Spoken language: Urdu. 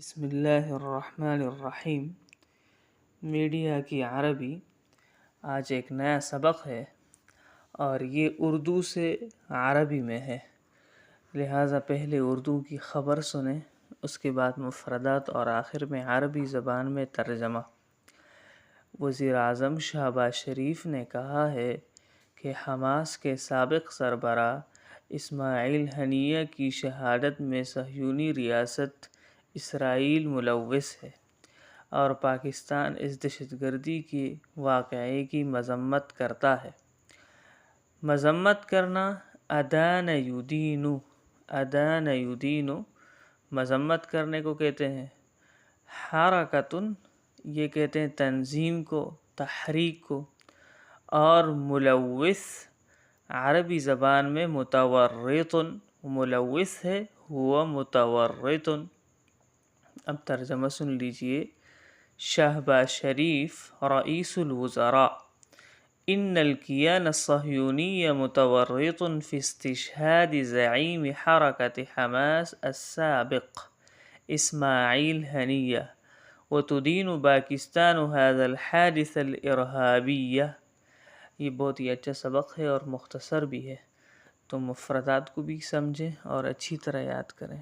بسم اللہ الرحمن الرحیم۔ میڈیا کی عربی آج ایک نیا سبق ہے اور یہ اردو سے عربی میں ہے، لہٰذا پہلے اردو کی خبر سنیں، اس کے بعد مفردات اور آخر میں عربی زبان میں ترجمہ۔ وزیر اعظم شہباز شریف نے کہا ہے کہ حماس کے سابق سربراہ اسماعیل ہنیہ کی شہادت میں صہیونی ریاست اسرائیل ملوث ہے اور پاکستان اس دہشت گردی کے واقعے کی مذمت کرتا ہے۔ مذمت کرنا ادان یدین مذمت کرنے کو کہتے ہیں۔ حرکتن یہ کہتے ہیں تنظیم کو، تحریک کو، اور ملوث عربی زبان میں متورطن ملوث ہے، ہوا متورطن۔ اب ترجمہ سن لیجئے۔ شہباز شریف رئیس الوزراء ان الكيان الصهيوني متورط في استشهاد زعيم حركة حماس السابق اسماعيل هنية وتدين باکستان هذا الحادث الارهابي۔ یہ بہت ہی اچھا سبق ہے اور مختصر بھی ہے، تو مفردات کو بھی سمجھیں اور اچھی طرح یاد کریں۔